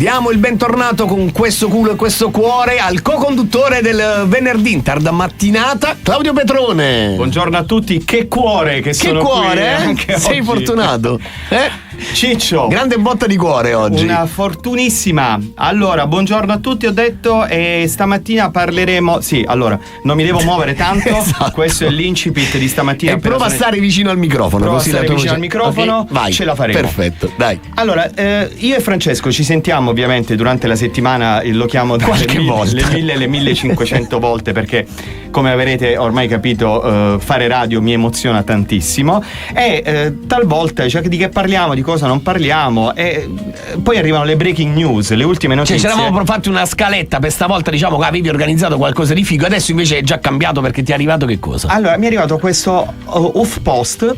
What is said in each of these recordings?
Diamo il bentornato con questo culo e questo cuore al co-conduttore del venerdì in tarda mattinata, Claudio Petrone. Buongiorno a tutti, che cuore che sono cuore, qui eh? anche Sei oggi. fortunato, Ciccio, grande botta di cuore oggi. una fortunissima. Allora, buongiorno a tutti, ho detto, e stamattina parleremo. Sì, allora, non mi devo muovere tanto. Esatto. Questo è l'incipit di stamattina. E prova a stare vicino al microfono. Prova a così stare la tua vicino voce- al microfono, Ok, vai. ce la faremo. Perfetto, dai. Allora, io e Francesco ci sentiamo ovviamente durante la settimana, lo chiamo Qualche volta. le 1500 volte, perché come avrete ormai capito fare radio mi emoziona tantissimo e talvolta cioè, di che parliamo, di cosa non parliamo, e poi arrivano le breaking news, le ultime Cioè, notizie. ci eravamo fatti una scaletta per stavolta, diciamo che avevi organizzato qualcosa di figo, adesso invece è già cambiato perché ti è arrivato che cosa? Allora, mi è arrivato questo Huffpost.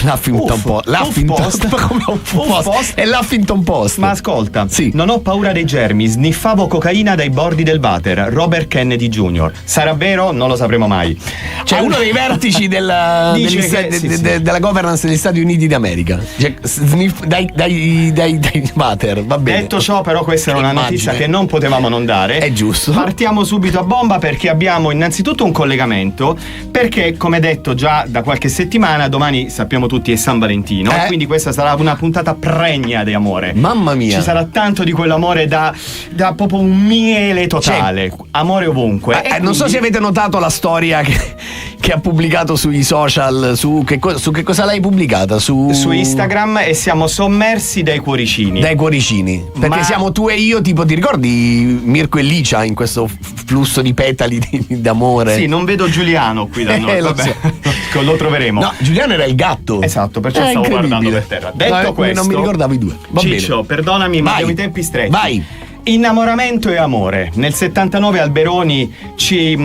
L'Huffington Post. Huffpost. Come Huffpost? È l'Huffington Post. Ma ascolta, Sì. non ho paura dei germi, sniffavo cocaina dai bordi del water. Robert Kennedy Jr. Sarà vero? Non lo sapremo mai. Cioè, uno dei vertici della governance degli Stati Uniti d'America. Cioè, dai water, va bene. Detto ciò, però, questa era una notizia che non potevamo non dare. È giusto. Partiamo subito a bomba perché abbiamo innanzitutto un collegamento. Perché, come detto già da qualche settimana, domani sappiamo tutti è San Valentino. Quindi questa sarà una puntata pregna di amore. Mamma mia. Ci sarà tanto di quell'amore da proprio un miele totale. Amore ovunque. Non so se avete notato la storia che ha pubblicato sui social. Su che cosa l'hai pubblicata? Su Instagram, e siamo sommersi dai cuoricini. Dai cuoricini. Perché siamo tu e io, tipo, ti ricordi Mirko e Licia in questo flusso di petali d'amore? Sì, non vedo Giuliano qui da noi. Lo Vabbè, so. lo troveremo. No, Giuliano era il gatto. Esatto, perciò stavo guardando per terra. Detto questo, non mi ricordavo i due. Va Ciccio, bene. perdonami, ma Vai. abbiamo i tempi stretti. Vai. Innamoramento e amore. Nel 79 Alberoni ci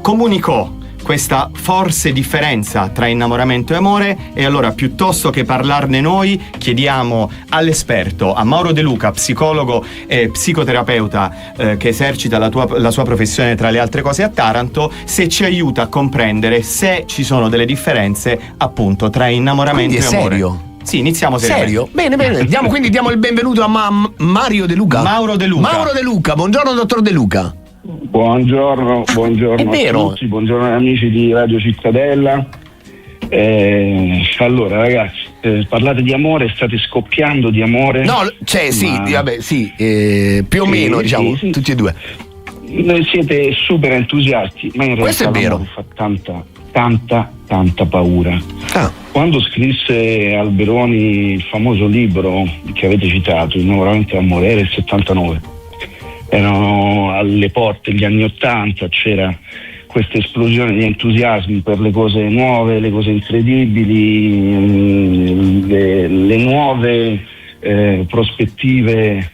comunicò questa forse differenza tra innamoramento e amore, e allora, piuttosto che parlarne noi, chiediamo all'esperto, a Mauro De Luca, psicologo e psicoterapeuta che esercita la sua professione tra le altre cose a Taranto, se ci aiuta a comprendere se ci sono delle differenze appunto tra innamoramento Quindi è e amore. Serio? Sì, iniziamo seriamente. Serio? Bene. Quindi diamo il benvenuto a Mario De Luca. Mauro De Luca. Mauro De Luca, buongiorno dottor De Luca. Buongiorno È vero. a tutti, buongiorno amici di Radio Cittadella. Allora ragazzi, parlate di amore, state scoppiando di amore? No, cioè più o meno, Sì, diciamo, sì. tutti e due. Siete super entusiasti, ma in Questo realtà è vero. l'amore fa tanta paura. Quando scrisse Alberoni il famoso libro che avete citato, Innamoramento e amore, era il 79. Erano alle porte gli anni 80, c'era questa esplosione di entusiasmi per le cose nuove, le cose incredibili, le nuove prospettive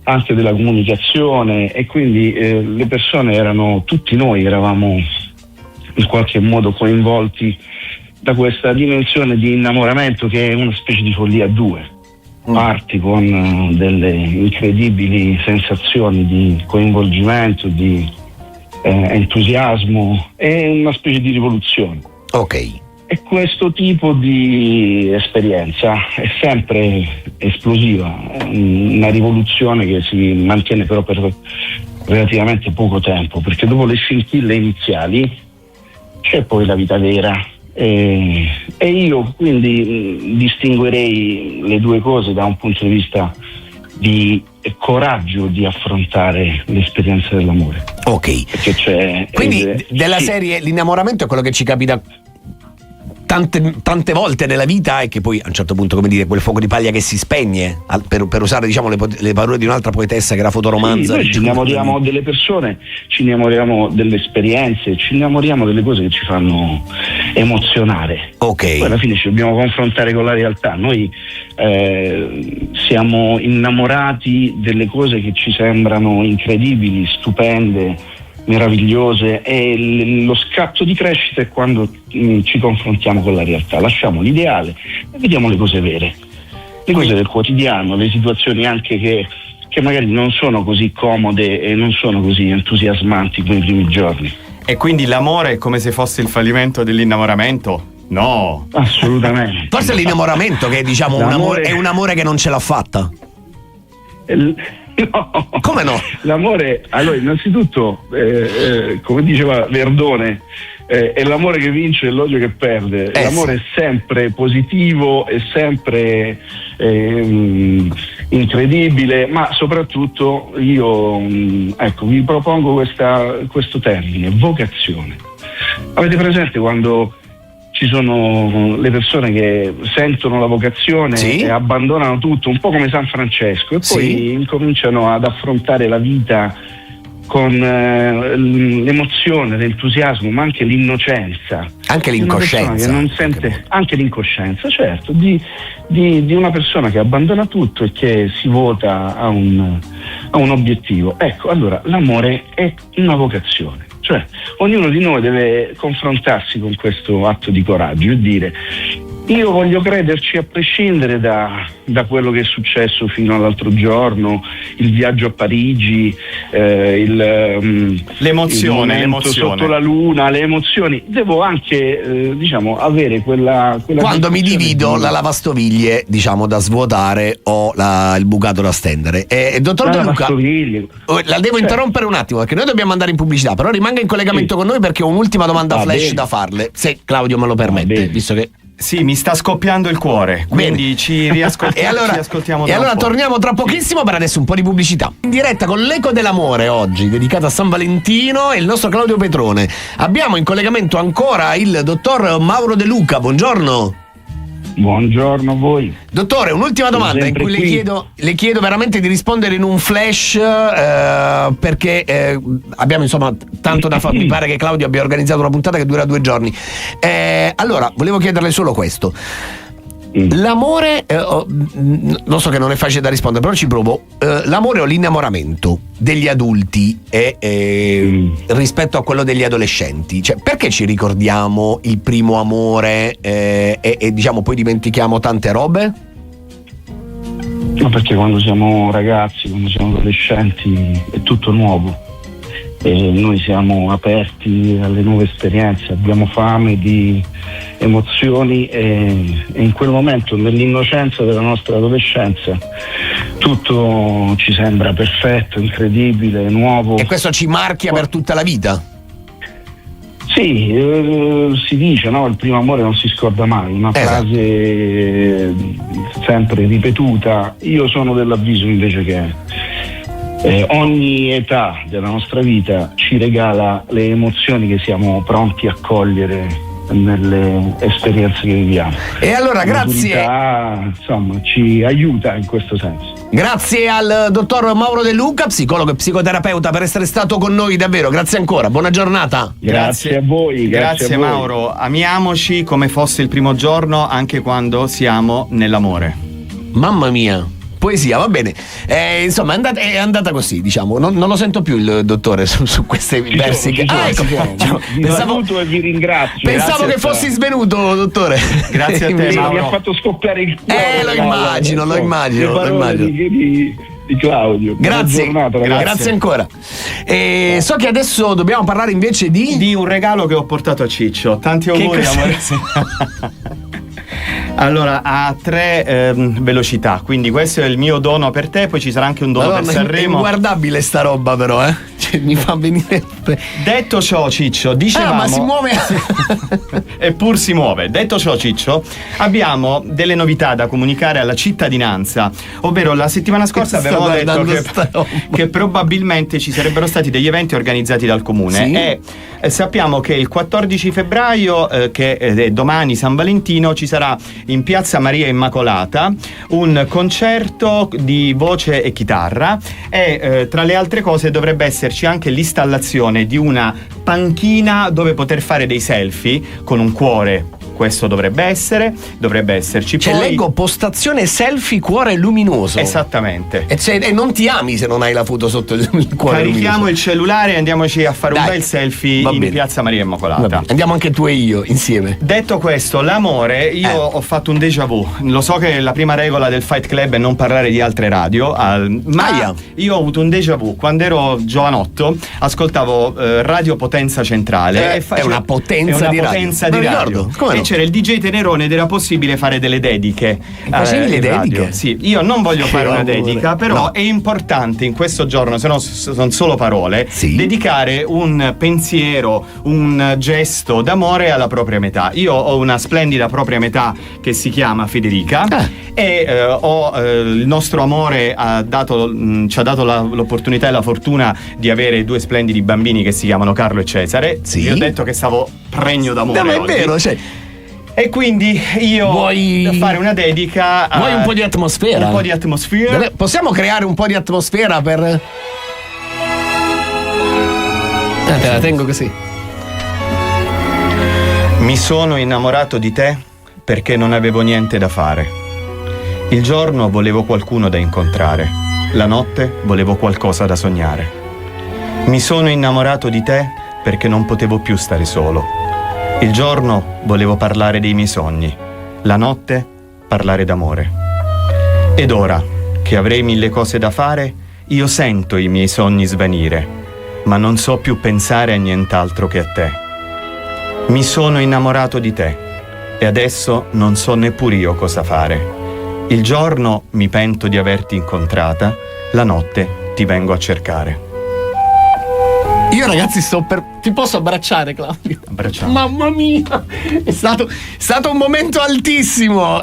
anche della comunicazione, e quindi le persone tutti noi eravamo in qualche modo coinvolti da questa dimensione di innamoramento che è una specie di follia a due. Parti con delle incredibili sensazioni di coinvolgimento, di entusiasmo, è una specie di rivoluzione. Ok. E questo tipo di esperienza è sempre esplosiva, è una rivoluzione che si mantiene però per relativamente poco tempo, perché dopo le scintille iniziali c'è poi la vita vera. E io quindi distinguerei le due cose da un punto di vista di coraggio di affrontare l'esperienza dell'amore. Ok. Perché c'è. Quindi della serie l'innamoramento è quello che ci capita tante volte nella vita, e che poi a un certo punto, come dire, quel fuoco di paglia che si spegne, per usare, diciamo, le parole di un'altra poetessa che era fotoromanza. Sì, noi ci innamoriamo delle persone, ci innamoriamo delle esperienze, ci innamoriamo delle cose che ci fanno emozionare. Ok. Poi alla fine ci dobbiamo confrontare con la realtà. Noi siamo innamorati delle cose che ci sembrano incredibili, stupende, meravigliose, e lo scatto di crescita è quando ci confrontiamo con la realtà, lasciamo l'ideale e vediamo le cose vere, le cose del quotidiano, le situazioni anche che magari non sono così comode e non sono così entusiasmanti come i primi giorni. E quindi l'amore è come se fosse il fallimento dell'innamoramento? No, assolutamente. Forse è l'innamoramento che, diciamo, è un amore che non ce l'ha fatta. No. Come no? L'amore, allora, innanzitutto, come diceva Verdone, è l'amore che vince e l'odio che perde. L'amore sì. è sempre positivo, è sempre incredibile, ma soprattutto io vi propongo questo termine, vocazione. Avete presente quando ci sono le persone che sentono la vocazione sì. e abbandonano tutto, un po' come San Francesco, e poi sì. incominciano ad affrontare la vita con l'emozione, l'entusiasmo, ma anche l'innocenza. Anche l'incoscienza. Che non sente, anche l'incoscienza, certo, di una persona che abbandona tutto e che si vota a un obiettivo. Ecco, allora l'amore è una vocazione. Cioè, ognuno di noi deve confrontarsi con questo atto di coraggio e dire: io voglio crederci a prescindere da quello che è successo fino all'altro giorno, il viaggio a Parigi, l'emozione sotto la luna, le emozioni. Devo anche avere quella quando mi divido la lavastoviglie da svuotare o il bucato da stendere. Dottor De Luca, la devo interrompere un attimo perché noi dobbiamo andare in pubblicità, però rimanga in collegamento con noi perché ho un'ultima domanda flash da farle, se Claudio me lo permette, visto che sì, mi sta scoppiando il cuore, quindi ci riascoltiamo. ci ascoltiamo. E allora torniamo tra pochissimo, per adesso un po' di pubblicità. In diretta con l'Eco dell'amore oggi, dedicata a San Valentino, e il nostro Claudio Petrone. Abbiamo in collegamento ancora il dottor Mauro De Luca, buongiorno. Buongiorno a voi. Dottore, un'ultima domanda in cui le chiedo veramente di rispondere in un flash, perché abbiamo tanto da fare. Mi pare che Claudio abbia organizzato una puntata che dura 2 giorni. Allora, volevo chiederle solo questo. L'amore, lo so che non è facile da rispondere, però ci provo. L'amore o l'innamoramento degli adulti rispetto a quello degli adolescenti, cioè perché ci ricordiamo il primo amore e poi dimentichiamo tante robe? No, perché quando siamo ragazzi, quando siamo adolescenti è tutto nuovo e noi siamo aperti alle nuove esperienze, abbiamo fame di emozioni e in quel momento, nell'innocenza della nostra adolescenza, tutto ci sembra perfetto, incredibile, nuovo. E questo ci marchia per tutta la vita? Sì, si dice, no? Il primo amore non si scorda mai, una frase sempre ripetuta. Io sono dell'avviso invece che ogni età della nostra vita ci regala le emozioni che siamo pronti a cogliere nelle esperienze che viviamo. E allora grazie, insomma, ci aiuta in questo senso. Grazie al dottor Mauro De Luca, psicologo e psicoterapeuta, per essere stato con noi, davvero, grazie ancora, buona giornata. Grazie a voi. Grazie Mauro, amiamoci come fosse il primo giorno anche quando siamo nell'amore. Mamma mia, poesia, va bene. Insomma, è andata così, non lo sento più il dottore su questi versi. Vi saluto e vi ringrazio. Pensavo che fossi svenuto, dottore. Grazie a te, Mauro. Mi ha fatto scoppiare il cuore. Lo immagino. Di Claudio. Grazie ancora. So che adesso dobbiamo parlare invece di un regalo che ho portato a Ciccio. Tanti auguri, amore. Allora, a 3 velocità, quindi questo è il mio dono per te, poi ci sarà anche un dono per Sanremo. È inguardabile sta roba però, cioè, mi fa venire. Detto ciò, Ciccio, dicevamo... ma si muove. Eppur si muove. Detto ciò, Ciccio, abbiamo delle novità da comunicare alla cittadinanza, ovvero la settimana scorsa avevamo detto che probabilmente ci sarebbero stati degli eventi organizzati dal comune, e sappiamo che il 14 febbraio, che è domani San Valentino, ci sarà in Piazza Maria Immacolata un concerto di voce e chitarra e tra le altre cose dovrebbe esserci anche l'installazione di una panchina dove poter fare dei selfie con un cuore. Questo dovrebbe esserci. Cioè, poi leggo postazione selfie cuore luminoso. Esattamente. E non ti ami se non hai la foto sotto il cuore. Carichiamo luminoso. Il cellulare e andiamoci a fare un bel selfie in Piazza Maria Immacolata. Andiamo anche tu e io insieme. Detto questo, l'amore, io ho fatto un déjà vu. Lo so che la prima regola del Fight Club è non parlare di altre radio, ma io ho avuto un déjà vu. Quando ero giovanotto ascoltavo Radio Potenza Centrale. È una potenza di radio. Come no? c'era il DJ Tenerone ed era possibile fare delle dediche. Facevi le dediche? Radio. Sì, io non voglio fare una dedica, però è importante in questo giorno, se no sono solo parole, dedicare un pensiero, un gesto d'amore alla propria metà. Io ho una splendida propria metà che si chiama Federica e il nostro amore ci ha dato l'opportunità e la fortuna di avere due splendidi bambini che si chiamano Carlo e Cesare. Vi ho detto che stavo pregno d'amore. No, ma è vero, cioè. E quindi io vuoi fare una dedica. Vuoi un po' di atmosfera? Un po' di atmosfera. Possiamo creare un po' di atmosfera per. Te la tengo così. Mi sono innamorato di te perché non avevo niente da fare. Il giorno volevo qualcuno da incontrare. La notte volevo qualcosa da sognare. Mi sono innamorato di te perché non potevo più stare solo. Il giorno volevo parlare dei miei sogni. La notte parlare d'amore. Ed ora, che avrei mille cose da fare, io sento i miei sogni svanire, ma non so più pensare a nient'altro che a te. Mi sono innamorato di te e adesso non so neppure io cosa fare. Il giorno mi pento di averti incontrata, la notte ti vengo a cercare. Io ragazzi ti posso abbracciare, Claudio? Abbracciamo. Mamma mia, è stato un momento altissimo.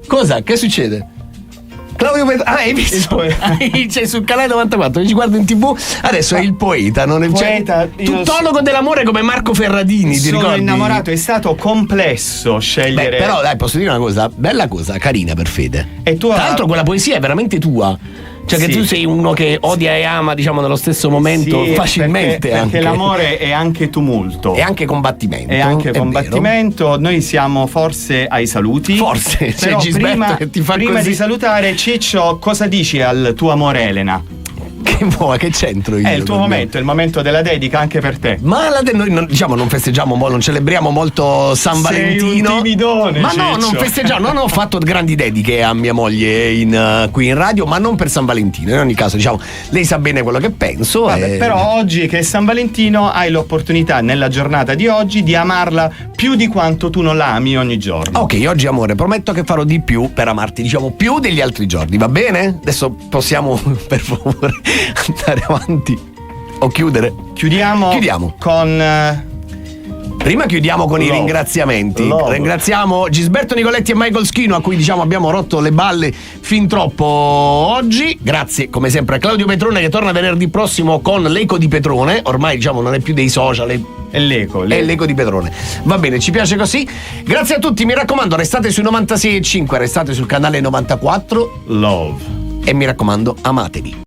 Cosa? Che succede? Claudio hai visto? C'è sul canale 94, ci guardo in TV. Adesso è il poeta, non è poeta, tuttologo dell'amore come Marco Ferradini. Ti sono ricordi? Innamorato, è stato complesso scegliere. Però dai, posso dire una cosa, bella cosa, carina per Fede. E tu tra l'altro quella poesia è veramente tua. Cioè che tu sei uno che odia e ama, diciamo, nello stesso momento, facilmente. Perché l'amore è anche tumulto. È anche combattimento. È anche combattimento. Vero. Noi siamo forse ai saluti. Forse. Però prima di salutare, Ciccio, cosa dici al tuo amore Elena? Che c'entro io? È il tuo momento, è il momento della dedica anche per te. Ma noi non festeggiamo, non celebriamo molto San Valentino. Sei un timidone, ma Ciccio. No, non festeggiamo. Non ho fatto grandi dediche a mia moglie qui in radio, ma non per San Valentino. In ogni caso, diciamo, lei sa bene quello che penso. Però oggi che è San Valentino hai l'opportunità nella giornata di oggi di amarla più di quanto tu non la ami ogni giorno. Ok, oggi amore, prometto che farò di più per amarti, diciamo, più degli altri giorni, va bene? Adesso possiamo, per favore, andare avanti o chiudere? Chiudiamo con prima chiudiamo con i ringraziamenti. Ringraziamo Gisberto Nicoletti e Michael Schino, a cui diciamo abbiamo rotto le balle fin troppo oggi. Grazie come sempre a Claudio Petrone, che torna venerdì prossimo con l'Eco di Petrone. Ormai diciamo non è più dei social, è l'eco di Petrone. Va bene, ci piace così. Grazie a tutti, mi raccomando, restate sui 96.5, restate sul canale 94 Love. E mi raccomando, amatevi.